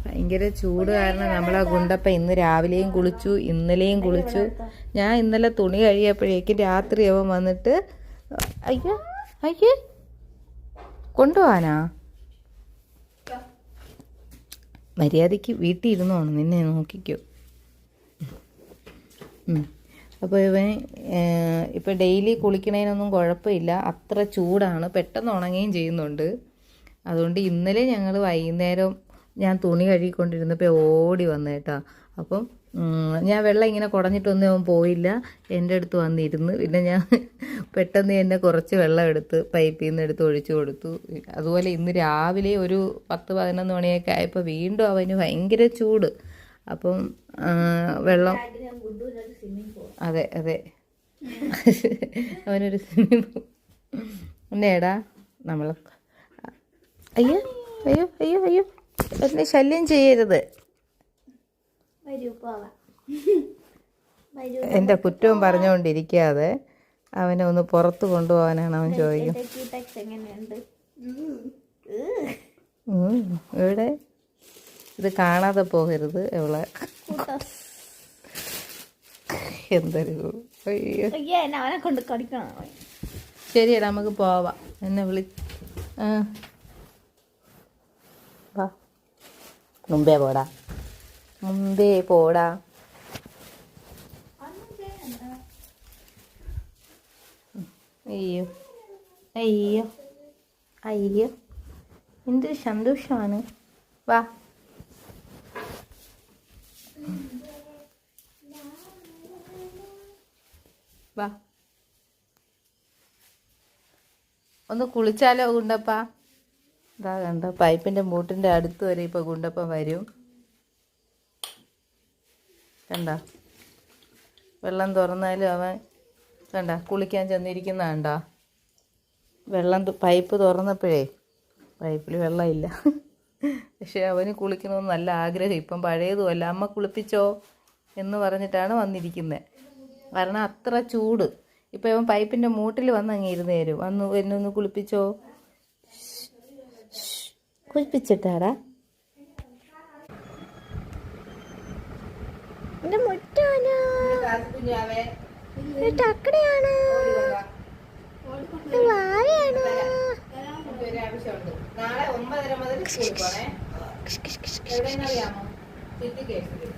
ഭയങ്കര ചൂട് കാരണം നമ്മളാ ഗുണ്ടപ്പ ഇന്ന് രാവിലെയും കുളിച്ചു, ഇന്നലെയും കുളിച്ചു. ഞാൻ ഇന്നലെ തുണി കഴിയപ്പോഴേക്കും രാത്രി അവൻ വന്നിട്ട് അയ്യോ അയ്യേ കൊണ്ടുപോവാനാ. മര്യാദയ്ക്ക് വീട്ടിൽ ഇരുന്നോണം, നിന്നെ നോക്കിക്കോ. അപ്പോൾ ഇവൻ ഇപ്പം ഡെയിലി കുളിക്കണതിനൊന്നും കുഴപ്പമില്ല, അത്ര ചൂടാണ്, പെട്ടെന്ന് ഉണങ്ങുകയും ചെയ്യുന്നുണ്ട്. അതുകൊണ്ട് ഇന്നലെ ഞങ്ങൾ വൈകുന്നേരം ഞാൻ തുണി കഴുകിക്കൊണ്ടിരുന്നപ്പോൾ ഓടി വന്നു കേട്ടോ. അപ്പം ഞാൻ വെള്ളം ഇങ്ങനെ കുടഞ്ഞിട്ടൊന്നും അവൻ പോയില്ല, എൻ്റെ അടുത്ത് വന്നിരുന്ന്. പിന്നെ ഞാൻ പെട്ടെന്ന് തന്നെ കുറച്ച് വെള്ളം എടുത്ത് പൈപ്പിൽ നിന്ന് എടുത്ത് ഒഴിച്ചു കൊടുത്തു. അതുപോലെ ഇന്ന് രാവിലെ ഒരു 10-11 മണിയൊക്കെ ആയപ്പോൾ വീണ്ടും അവന് ഭയങ്കര ചൂട്. അപ്പം വെള്ളം, അതെ അതെ, അവനൊരു സ്വിമ്മിംഗ് പൂൾ എന്നേടാ നമ്മൾ. അയ്യോ അയ്യോ അയ്യോ അയ്യോ, എന്നെ ശല്യം ചെയ്യരുത്. എൻ്റെ കുറ്റവും പറഞ്ഞുകൊണ്ടിരിക്കാതെ അവനെ ഒന്ന് പുറത്ത് കൊണ്ടുപോകാനാണ് അവൻ ചോദിക്കുന്നത്. ഇവിടെ ഇത് കാണാതെ പോകരുത് എവളെ. എന്തൊരു അവനെ കൊണ്ട് കടിക്കണം. ശരിയടാ നമുക്ക് പോവാം. എന്നെ വാ, മുമ്പേ പോടാ, മുമ്പേ പോടാ. അയ്യോ അയ്യോ അയ്യോ, എന്തൊരു സന്തോഷമാണ്. വാ, വാ, ഒന്ന് കുളിച്ചാലോ ഗുണ്ടപ്പ? ഇതാ കണ്ടോ, പൈപ്പിൻ്റെ മൂട്ടിൻ്റെ അടുത്ത് വരെ ഇപ്പോൾ ഗുണ്ടപ്പൻ വരും. കണ്ട, വെള്ളം തുറന്നാലും അവൻ കണ്ട കുളിക്കാൻ ചെന്നിരിക്കുന്ന കണ്ട. പൈപ്പ് തുറന്നപ്പോഴേ പൈപ്പിൽ വെള്ളമില്ല, പക്ഷെ അവന് കുളിക്കണമെന്ന് നല്ല ആഗ്രഹം. ഇപ്പം പഴയതുമല്ല, അമ്മ കുളിപ്പിച്ചോ എന്ന് പറഞ്ഞിട്ടാണ് വന്നിരിക്കുന്നത്. കാരണം അത്ര ചൂട്. ഇപ്പം അവൻ പൈപ്പിൻ്റെ മൂട്ടിൽ വന്ന് അങ്ങ് ഇരുന്ന് തരും. വന്ന് എന്നെ ഒന്ന് കുളിപ്പിച്ചോ. കുളിപ്പിച്ചിട്ടാടാ. നാളെ 9:30 മുതൽ സ്കൂളിൽ പോണേ. എവിടെയെന്നറിയാമോ? സിറ്റി കേസിൽ.